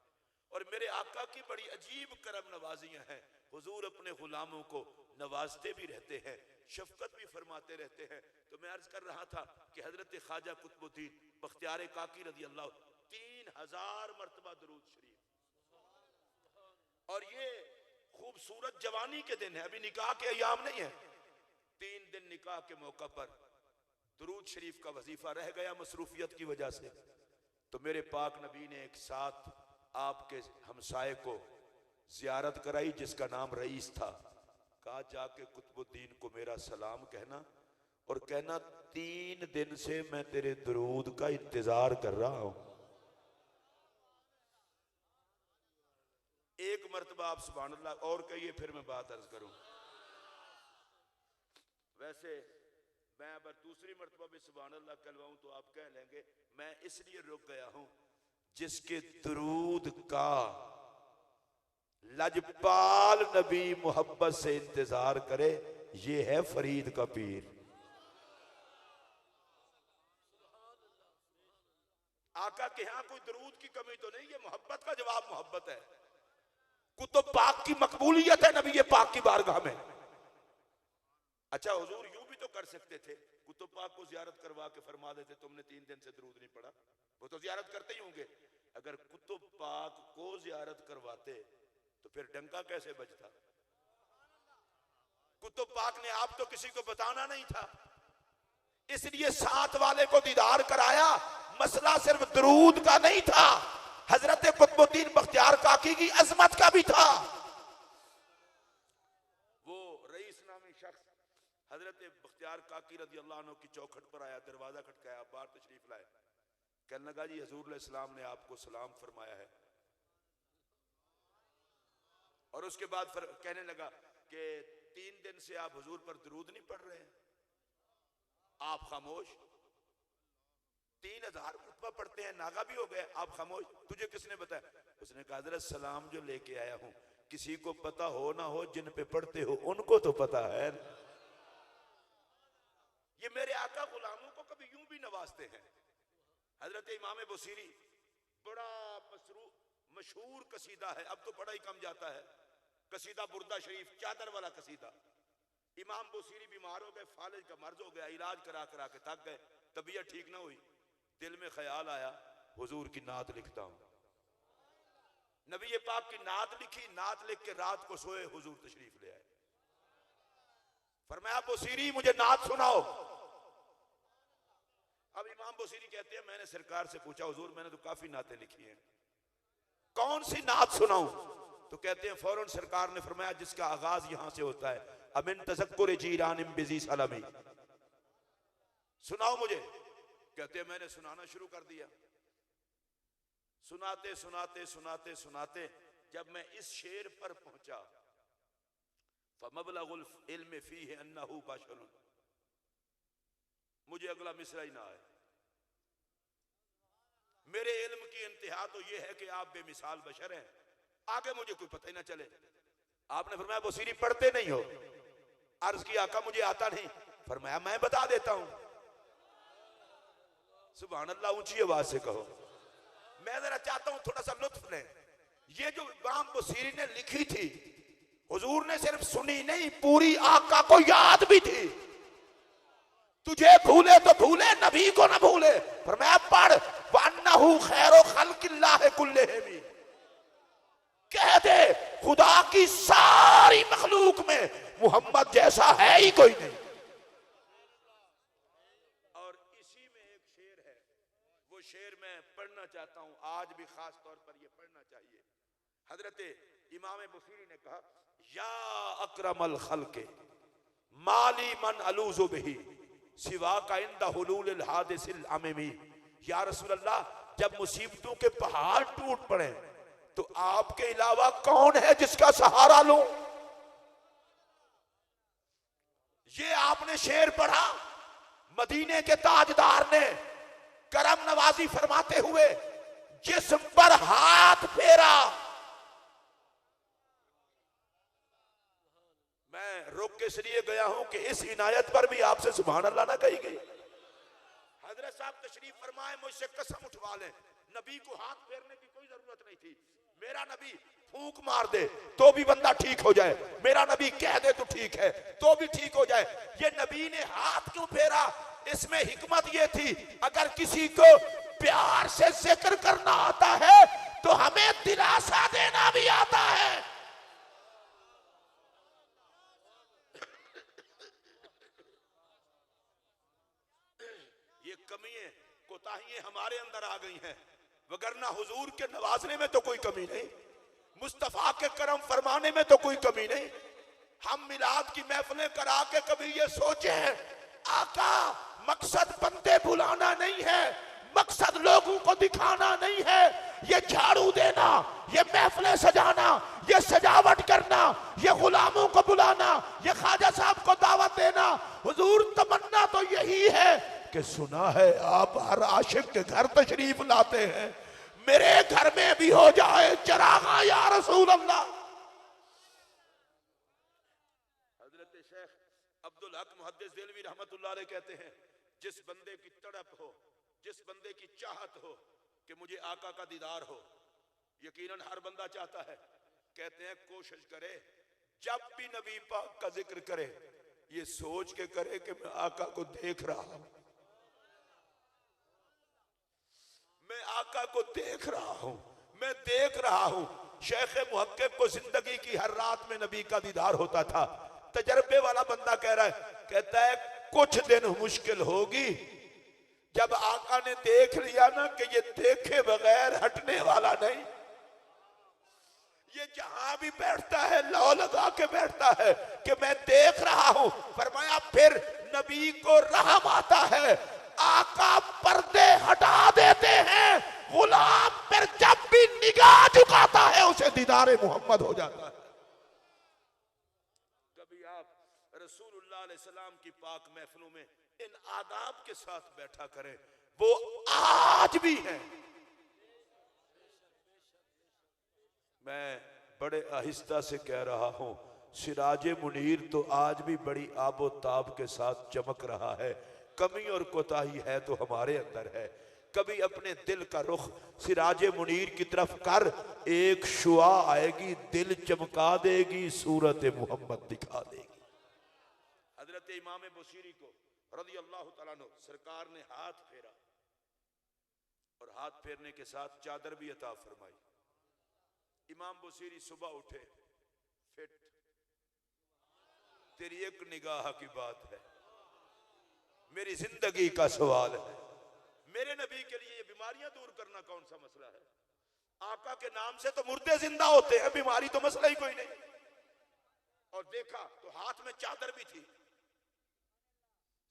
और मेरे आका की बड़ी अजीब करम नवाजियां हैं। हुजूर अपने गुलामों को नवाजते भी रहते हैं, शफकत भी फरमाते रहते हैं। तो मैं अर्ज कर रहा था कि हजरत ख्वाजा कुतुबुद्दीन बख्तियार काकी रज़ी अल्लाह 3000 मरतबा दुरूद शरीफ, और ये खूबसूरत जवानी के दिन है, अभी निकाह के अयाम नहीं है। 3 दिन निकाह के मौका पर दुरूद शरीफ का वजीफा रह गया मसरूफियत की वजह से। तो मेरे पाक नबी ने एक साथ आपके हमसाये को जियारत कराई जिसका नाम रईस था। कहा जाके कुतुबुद्दीन को मेरा सलाम कहना और कहना 3 दिन से मैं तेरे दुरूद का इंतजार कर रहा हूं। एक मरतबा आप सुभान अल्लाह और कहिए, फिर मैं बात अर्ज करूं। वैसे मैं अगर दूसरी मरतबा भी सुभान अल्लाह कहलवाऊं तो आप कह लेंगे मैं इसलिए रुक गया हूं जिसके दुरूद का लजपाल नबी मोहब्बत से इंतजार करे, ये है फरीद का पीर। आका के यहां कोई दुरूद की कमी तो नहीं, ये मोहब्बत का जवाब मोहब्बत है। कुतुब पाक की मकबूलियत है नबी पाक की बारगाह में। अच्छा हुजूर यूं भी तो कर सकते थे, कुतुब पाक को जियारत करवा के फरमा देते तुमने 3 दिन से दुरूद नहीं पढ़ा, वो तो जियारत करते ही होंगे। अगर कुतुब पाक को जियारत करवाते तो फिर डंका कैसे बजता? कुतुब पाक ने आप तो किसी को बताना नहीं था, इसलिए साथ वाले को दीदार कराया। मसला सिर्फ दुरूद का नहीं था, हजरत कुतुबुद्दीन बख्तियार काकी की अजमत का भी था। वो रईस नामी शख्स हजरत बख्तियार काकी रज़ी अल्लाह अन्हु की चौखट पर आया, दरवाजा खटकाया, बाहर तशरीफ लाए। कहने लगा जी हजूर अलैहिस्सलाम ने आपको सलाम फरमाया है। और उसके बाद कहने लगा कि 3 दिन से आप हुजूर पर दुरूद नहीं पढ़ रहे हैं, आप खामोश। 3000 मरतबा पढ़ते हैं, नागा भी हो गए, आप खामोश। तुझे किसने बताया? उसने कहा हज़रत सलाम जो लेके आया हूं, किसी को पता हो ना हो, जिन पे पढ़ते हो उनको तो पता है। ये मेरे आका गुलामों को कभी यूं भी नवाजते हैं। हजरत इमाम बुसीरी बड़ा मशहूर कसीदा है, अब तो बड़ा ही कम जाता है, कसीदा बुर्दा शरीफ, चादर वाला कसीदा। इमाम बुसीरी बीमार हो गए, फालिज का मर्ज हो गया, इलाज करा करा के थक गए, तबीयत ठीक ना हुई। दिल में ख्याल आया हुजूर की नात लिखता हूं। नबी पाक की नात लिखी, नात लिख के रात को सोए, हुजूर तशरीफ ले आए। फरमाया बुसीरी मुझे नात सुनाओ। अब इमाम बुसीरी कहते हैं मैंने सरकार से पूछा हुजूर मैंने तो काफी नातें लिखी हैं, कौन सी नात सुनाऊं? तो कहते हैं फौरन सरकार ने फरमाया जिसका आगाज यहां से होता है अमिन तज़क्कुर जीरान बिज़ी सलामी, सुनाओ मुझे। कहते हैं मैंने सुनाना शुरू कर दिया। सुनाते सुनाते सुनाते सुनाते जब मैं इस शेर पर पहुंचा, फमबलगुल इल्म फीहि अन्नहु बशरुन, मुझे अगला मिसरा ही ना आए। मेरे इल्म की इंतहा तो यह है कि आप बेमिसाल बशर हैं, आगे मुझे कोई पता ही ना चले। आपने फरमाया बुसीरी पढ़ते नहीं हो? अर्ज किया आका मुझे आता नहीं। फरमाया मैं बता देता हूं। सुभान अल्लाह, ऊंची आवाज से कहो। मैं जरा चाहता हूं थोड़ा सा लुत्फ लें। ये जो इमाम बुसीरी ने लिखी थी, हुजूर ने सिर्फ सुनी नहीं, पूरी आका को याद भी थी। तुझे भूले तो भूले, नबी को ना भूले। फरमाया पढ़, वन्नहु खैरु खल्किल्लाहि कुल्लिहिम, कह दे खुदा की सारी मखलूक में मोहम्मद जैसा है ही कोई नहीं। और इसी में एक शेर है, वो शेर मैं पढ़ना चाहता हूं, आज भी खास तौर पर ये पढ़ना चाहिए। हजरत इमाम बुसीरी ने कहा, या अकरमल खल्के माली मन अलूज़ु बिही सिवा का इंदा हुलूलिल हादिसिल अमीमी। या रसूल अल्लाह, जब मुसीबतों के पहाड़ टूट पड़े तो आपके अलावा कौन है जिसका सहारा लूं? ये आपने शेर पढ़ा, मदीने के ताजदार ने करम नवाजी फरमाते हुए जिस्म पर हाथ फेरा। मैं रुक के इसलिए गया हूं कि इस इनायत पर भी आपसे सुभान अल्लाह ना कही गई। हजरत साहब तशरीफ फरमाए, मुझसे कसम उठवा लें, नबी को हाथ फेरने की कोई जरूरत नहीं थी। मेरा नबी फूंक मार दे तो भी बंदा ठीक हो जाए, मेरा नबी कह दे तो ठीक है तो भी ठीक हो जाए। ये नबी ने हाथ क्यों फेरा? इसमें हिकमत ये थी, अगर किसी को प्यार से जिक्र करना आता है तो हमें दिलासा देना भी आता है। ये कमियां कोताहियां हमारे अंदर आ गई हैं, वगरना हुजूर के नवाजने में तो कोई कमी नहीं, मुस्तफा के करम फरमाने में तो कोई कमी नहीं। हम मिलाद की महफिलें करा के कभी ये सोचे हैं, आका मकसद बंदे बुलाना नहीं है, मकसद लोगों को दिखाना नहीं है, ये झाड़ू देना, ये महफिलें सजाना, ये सजावट करना, ये गुलामों को बुलाना, ये ख्वाजा साहब को दावत देना। हुजूर तमन्ना तो यही है कि सुना है आप हर आशिक के घर तशरीफ लाते हैं, मेरे घर में भी हो जाए चरागा या रसूल अल्लाह। हजरत शेख अब्दुल हक मुहद्दिस देलवी रहमतुल्लाह अलैह कहते हैं, जिस बंदे की तड़प हो, जिस बंदे की चाहत हो कि मुझे आका का दीदार हो, यकीनन हर बंदा चाहता है, कहते हैं कोशिश करे जब भी नबी पाक का जिक्र करे ये सोच के करे कि मैं आका को देख रहा हूं, मैं आका को देख रहा हूं, मैं देख रहा हूं। शेख मुहक्किक को जिंदगी की हर रात में नबी का दीदार होता था। तजर्बे वाला बंदा कह रहा है, कहता है कुछ दिन मुश्किल होगी जब आका ने देख लिया ना कि ये देखे बगैर हटने वाला नहीं, ये जहां भी बैठता है लौ लगा के बैठता है कि मैं देख रहा हूं। फरमाया फिर नबी को रहम आता है, आका पर्दे हटा देते हैं, गुलाम फिर जब भी निगाह झुकाता है उसे दीदारे मोहम्मद हो जाता है। कभी आप रसूलुल्लाह अलैहि सलाम की पाक महफिलों में इन आदाब के साथ बैठा करें, वो आज भी है। मैं बड़े आहिस्ता से कह रहा हूं, सिराजे मुनीर तो आज भी बड़ी आबो ताब के साथ चमक रहा है। कमी और कोताही है तो हमारे अंदर है। कभी अपने दिल का रुख सिराजे मुनीर की तरफ कर, एक शुआ आएगी दिल चमका देगी, सूरत मोहम्मद दिखा देगी। हजरत इमाम बुसीरी को रज़ी अल्लाह तआला अन्हु सरकार ने हाथ फेरा और हाथ फेरने के साथ चादर भी अता फरमाई। इमाम बुसीरी सुबह उठे, फिट, तेरी एक निगाह की बात है, मेरी जिंदगी का सवाल है। मेरे नबी के लिए बीमारियां दूर करना कौन सा मसला है? आका के नाम से तो मुर्दे जिंदा होते हैं, बीमारी तो मसला ही कोई नहीं। और देखा तो हाथ में चादर भी थी।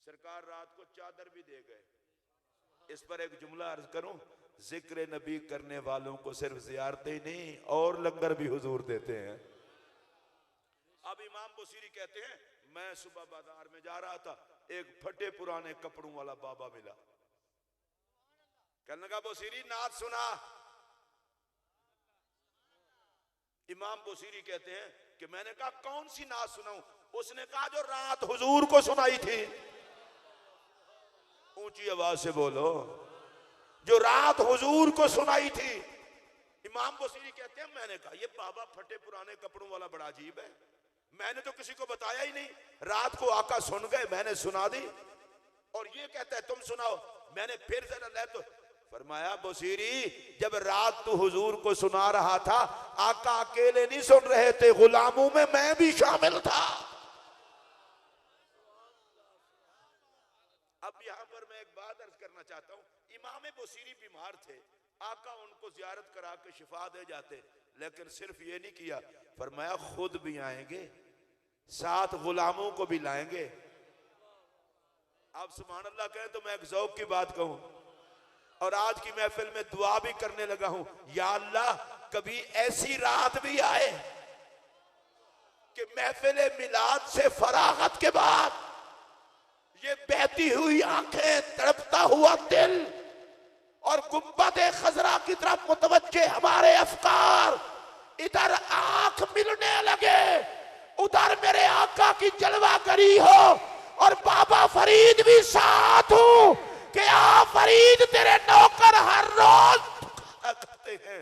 सरकार रात को चादर भी दे गए। इस पर एक जुमला अर्ज करूं, जिक्र नबी करने वालों को सिर्फ जियारतें ही नहीं और लंगर भी हुजूर देते हैं। अब इमाम बुसीरी कहते हैं, मैं सुबह बाजार में जा रहा था, एक फटे पुराने कपड़ों वाला बाबा मिला। कहने लगा, बुसीरी नात सुना। इमाम बुसीरी कहते हैं कि मैंने कहा, कौन सी नात सुनाऊं? उसने कहा, जो रात हुजूर को सुनाई थी। ऊंची आवाज से बोलो, जो रात हुजूर को सुनाई थी। इमाम बुसीरी कहते हैं, मैंने कहा, ये बाबा फटे पुराने कपड़ों वाला बड़ा अजीब है, मैंने तो किसी को बताया ही नहीं। रात को आका सुन गए, मैंने सुना दी, और ये कहता है तुम सुनाओ। मैंने फिर जरा ले तो फरमाया, बुसीरी जब रात तू हुजूर को सुना रहा था, आका अकेले नहीं सुन रहे थे, गुलामों में मैं भी शामिल था। अब यहां पर मैं एक बात अर्ज करना चाहता हूं। इमाम बुसीरी बीमार थे, आका उनको जियारत करा के शिफा दे जाते, लेकिन सिर्फ ये नहीं किया, फरमाया खुद भी आएंगे, साथ गुलामों को भी लाएंगे। आप सुभान अल्लाह कहें तो मैं एक ज़ौक़ की बात कहूं, और आज की महफिल में दुआ भी करने लगा हूं, या अल्लाह कभी ऐसी रात भी आए कि महफिल मिलाद से फरागत के बाद ये बहती हुई आंखें, तड़पता हुआ दिल और गुंबद खजरा की तरफ मुतवज्जे हमारे अफकार, इधर आंख मिलने लगे, उधर मेरे आका की जलवागरी हो, और बाबा फरीद भी साथ हो कि आ फरीद तेरे नौकर हर रोज करते हैं।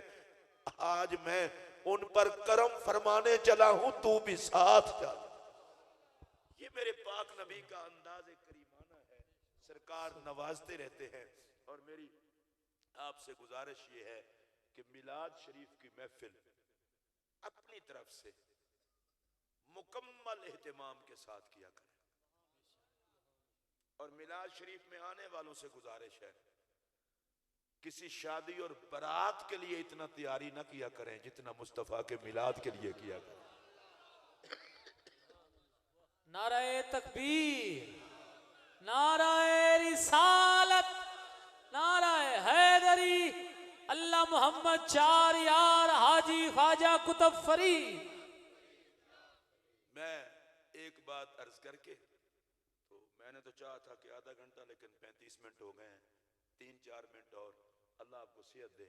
आज मैं उन पर करम फरमाने चला हूं, तू भी साथ चल। ये मेरे पाक नबी का अंदाज करीमाना है, सरकार नवाजते रहते हैं। और मेरी आपसे गुजारिश ये है कि मिलाद शरीफ की महफिल अपनी तरफ से मुकम्मल एहतमाम के साथ किया करें, और मिलाद शरीफ में आने वालों से गुजारिश है, किसी शादी और बारात के लिए इतना तैयारी ना किया करें जितना मुस्तफा के मिलाद के लिए किया करें। नाराए तकबीर, नाराए रिसालत, नाराए हैदरी, अल्लाह मोहम्मद चार यार हाजी ख्वाजा कुतुब फरीद। मैं एक बात अर्ज करके, तो मैंने तो चाहा था कि आधा घंटा, लेकिन 35 मिनट हो गए हैं, 3-4 मिनट और, अल्लाह आपको सेहत दे।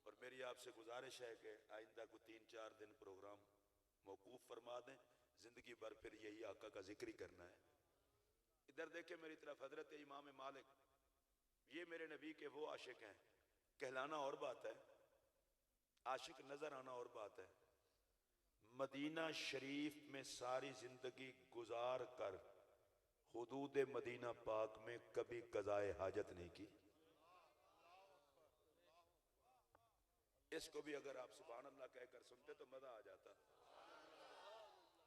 और मेरी आपसे गुजारिश है कि आइंदा को 3-4 दिन प्रोग्राम मौकूफ फरमा दें, जिंदगी भर फिर यही आका का जिक्र ही करना है। इधर देखे मेरी तरफ, हजरत इमाम मालिक, ये मेरे नबी के वो आशिक हैं। कहलाना और बात है, आशिक नजर आना और बात है। मदीना शरीफ में सारी जिंदगी गुजार कर हुदूद मदीना पाक में कभी कज़ाए हाजत नहीं की। इसको भी अगर आप सुभान अल्लाह कहकर सुनते तो मजा आ जाता।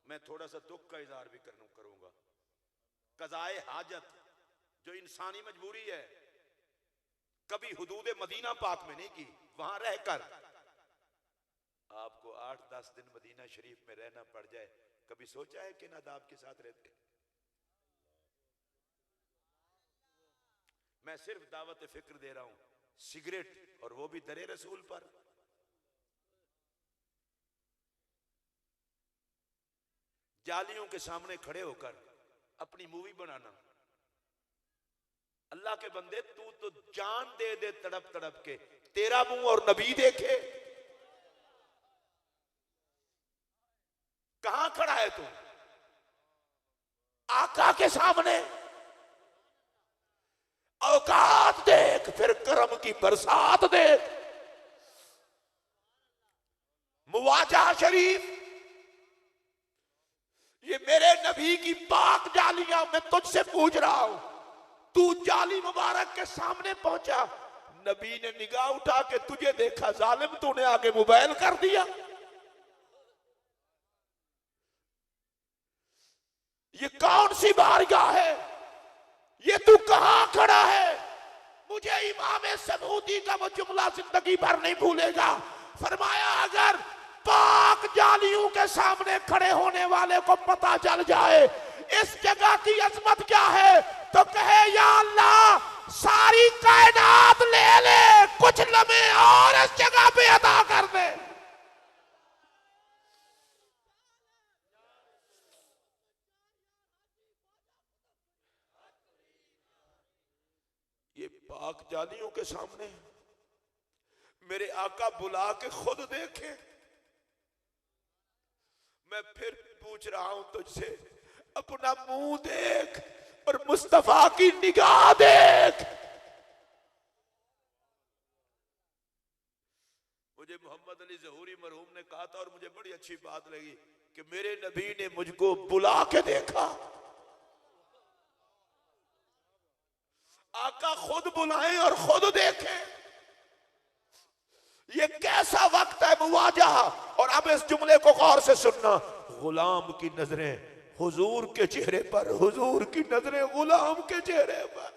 मैं थोड़ा सा दुख का इजहार भी करूंगा। कज़ाए हाजत जो इंसानी मजबूरी है, कभी हुदूद मदीना पाक में नहीं की। वहां रहकर आपको 8-10 दिन मदीना शरीफ में रहना पड़ जाए, कभी सोचा है कि नादाब के साथ रहते? मैं सिर्फ दावत फिक्र दे रहा हूं, सिगरेट, और वो भी दरे रसूल पर। जालियों के सामने खड़े होकर अपनी मूवी बनाना। अल्लाह के बंदे, तू तो जान दे दे तड़प तड़प के, तेरा मुंह और नबी देखे। कहां खड़ा है तू? आका के सामने। औकात देख, फिर करम की बरसात देख। मुवाजा शरीफ, ये मेरे नबी की पाक जालियां, मैं तुझसे पूछ रहा हूं, तू जाली मुबारक के सामने पहुंचा, नबी ने निगाह उठा के तुझे देखा, जालिम तूने आगे मोबाइल कर दिया। ये कौन सी बारगाह है? ये तू कहां खड़ा है? मुझे इमाम समूदी का वो जुमला जिंदगी भर नहीं भूलेगा। फरमाया, अगर पाक पाक जालियों के सामने खड़े होने वाले को पता चल जाए इस जगह की अजमत क्या है, तो कहे या अल्लाह सारी कायनात ले ले, कुछ लम्हे और इस जगह पे अदा कर दे। ये पाक जालियों के सामने मेरे आका बुला के खुद देखे। मैं फिर पूछ रहा हूं तुझसे, अपना मुंह देख और मुस्तफा की निगाह देख। मुझे मोहम्मद अली ज़हूरी मरहूम ने कहा था और मुझे बड़ी अच्छी बात लगी कि मेरे नबी ने मुझको बुला के देखा। आका खुद बुलाएं और खुद देखें। ये कैसा वक्त है मुवाजा। और अब इस जुमले को गौर से सुनना, गुलाम की नजरें हुजूर के चेहरे पर, हुजूर की नजरें गुलाम के चेहरे पर।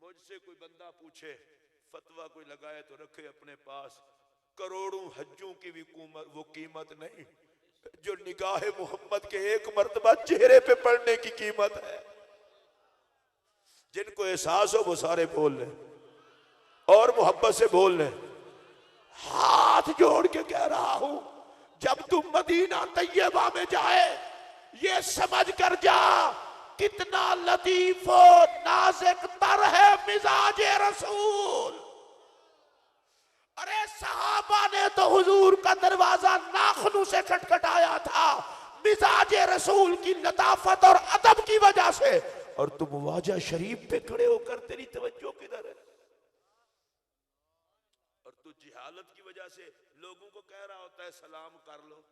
मुझसे कोई बंदा पूछे, फतवा कोई लगाए तो रखे अपने पास, करोड़ों हज्जों की भी वो कीमत नहीं जो निगाह मोहम्मद के एक मर्तबा चेहरे पे पड़ने की कीमत है। जिनको एहसास हो वो सारे बोल लें और मोहब्बत से बोल लें। हाथ जोड़ के कह रहा हूं, जब तुम मदीना तैयबा में जाए ये समझ कर जा कितना लतीफ और नाज़िक तर है मिजाज रसूल। अरे सहाबा ने तो हुजूर का दरवाजा नाखूनों से खटखटाया था मिजाज रसूल की लताफत और अदब की वजह से। और तुम वाजा शरीफ पे खड़े होकर तेरी तवज्जो किधर है? और तू जिहालत की वजह से लोगों को कह रहा होता है सलाम कर लो।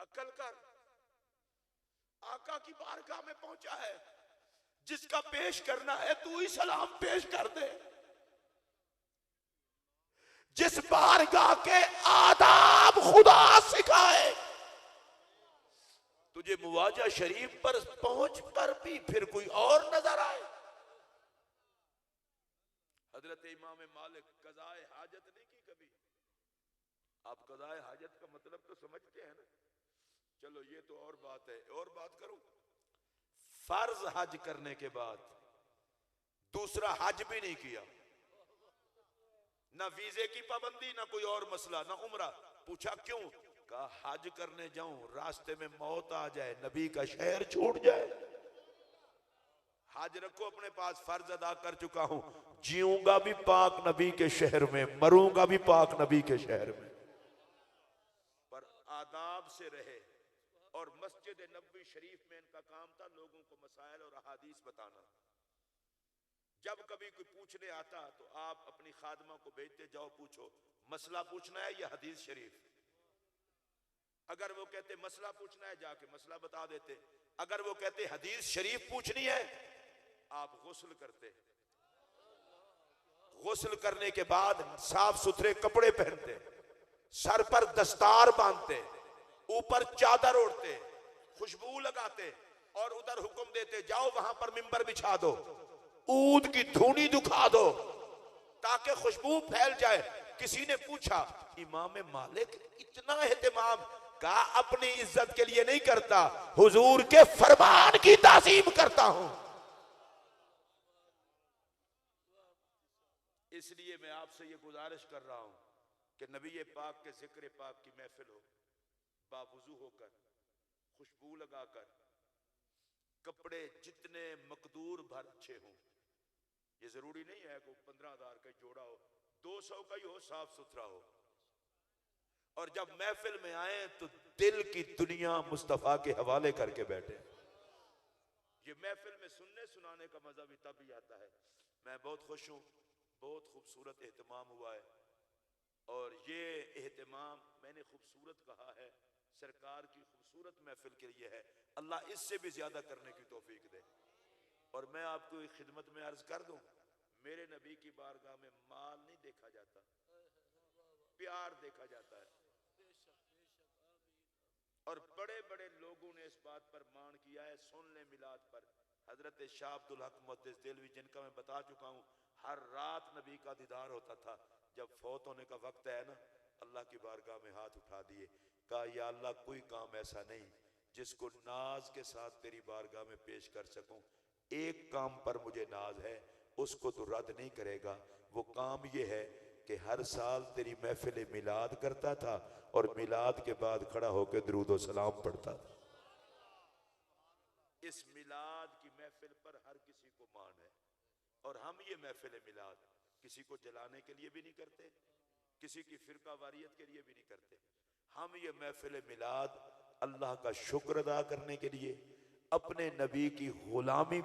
अक्ल कर। आका की बारगाह में पहुंचा है, जिसका पेश करना है तू ही सलाम पेश कर दे। जिस बारगाह के आदाब खुदा सिखाए, तुझे मुवाजा शरीफ पर पहुंच कर भी फिर कोई और नजर आए। हजरत इमाम मालिक कज़ाए हाजत नहीं की कभी। आप कज़ाए हाजत का मतलब तो समझते हैं ना। चलो ये तो और बात है, और बात करूं। फर्ज हज करने के बाद दूसरा हज भी नहीं किया, ना वीजे की पाबंदी, ना कोई और मसला, ना उम्रा। पूछा क्यों? कहा हज करने जाऊं, रास्ते में मौत आ जाए, नबी का शहर छूट जाए। हज रखो अपने पास, फर्ज अदा कर चुका हूं, जीऊंगा भी पाक नबी के शहर में, मरूंगा भी पाक नबी के शहर में। पर आदाब से रहे। और मस्जिद नबवी शरीफ में इनका काम था लोगों को मसाइल और अहादीस बताना। जब कभी कोई पूछने आता तो आप अपनी खादमा को भेजते, जाओ पूछो, मसला पूछना है या हदीस शरीफ। अगर वो कहते मसला पूछना है, जाके मसला बता देते। अगर वो कहते हदीस शरीफ पूछनी है, आप गुस्ल करते। गुस्ल करने के बाद साफ सुथरे कपड़े पहनते, सर पर दस्तार बांधते, ऊपर चादर ओढ़ते, खुशबू लगाते और उधर हुक्म देते, जाओ वहां पर मिंबर बिछा दो, ऊद की धूनी दुखा दो ताकि खुशबू फैल जाए। किसी ने पूछा इमाम मालिक इतना एहतमाम? कहा अपनी इज्जत के लिए नहीं करता, हुजूर के फरमान की ताज़ीम करता हूं। इसलिए मैं आपसे ये गुजारिश कर रहा हूं कि नबी पाक के जिक्र पाक की महफिल हो, बावुजू होकर, खुशबू लगाकर, कपड़े जितने मकदूर भर अच्छे हों। ये जरूरी नहीं है कि 15,000 का जोड़ा हो, 200 का ही हो, साफ सुथरा हो। और जब महफिल में आए तो दिल की दुनिया मुस्तफा के हवाले करके बैठे। ये महफिल में सुनने सुनाने का मजा भी तभी आता है। मैं बहुत खुश हूं, बहुत खूबसूरत एहतमाम हुआ है। और ये एहतमाम मैंने खूबसूरत कहा है, सरकार की खूबसूरत महफिल के लिए है। अल्लाह इससे भी ज्यादा करने की तौफीक दे। और मैं आपको एक खिदमत में अर्ज कर दूं, मेरे नबी की बारगाह में माल नहीं देखा जाता, प्यार देखा जाता है। और बड़े बड़े लोगों ने इस बात पर मान किया है। सुन ले मिलाद पर हजरत शाह अब्दुल हक मुहद्दिस देलवी, जिनका मैं बता चुका हूं, हर रात नबी का दीदार होता था। जब फौत होने का वक्त है ना, अल्लाह की बारगाह में हाथ उठा दिए, कहा या अल्लाह कोई काम ऐसा नहीं जिसको नाज के साथ तेरी बारगाह में पेश कर सकूं। एक काम पर मुझे नाज है, उसको तो रद्द नहीं करेगा। वो काम ये है कि हर साल तेरी महफिल मिलाद करता था और मिलाद के बाद खड़ा होकर दरूद व सलाम पढ़ता था। इस मिलाद की महफिल पर हर किसी को मान है। और हम ये महफिल मिलाद किसी को जलाने के लिए भी नहीं करते, किसी की फिरका वारियत के लिए भी नहीं करते। हम ये महफिल मिलाद अल्लाह का शुक्र अदा करने के लिए, अपने नबी की गुलामी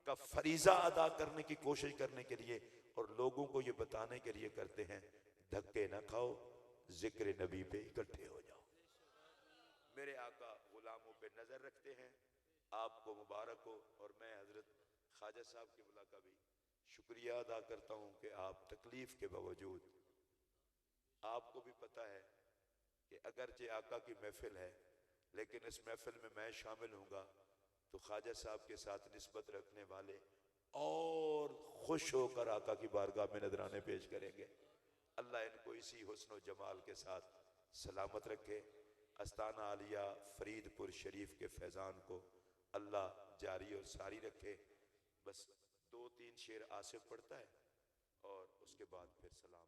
का फरीजा अदा करने की कोशिश करने के लिए, और लोगों को ये बताने के लिए करते हैं धक्के ना खाओ, जिक्र नबी पे इकट्ठे हो जाओ। मेरे आका गुलामों पे नजर रखते हैं। आपको मुबारक हो। और मैं हजरत ख्वाजा साहब की बुला का भी शुक्रिया अदा करता हूं कि आप तकलीफ के बावजूद, आपको भी पता है कि अगरचे आका की महफिल है, लेकिन इस महफिल में मैं शामिल हूँगा तो ख्वाजा साहब के साथ निस्बत रखने वाले और खुश होकर आका की बारगाह में नजराने पेश करेंगे। अल्लाह इनको इसी हुस्न जमाल के साथ सलामत रखे। अस्ताना आलिया फरीदपुर शरीफ के फैज़ान को अल्लाह जारी और सारी रखे। बस 2-3 शेर आसिफ पढ़ता है और उसके बाद फिर सलाम।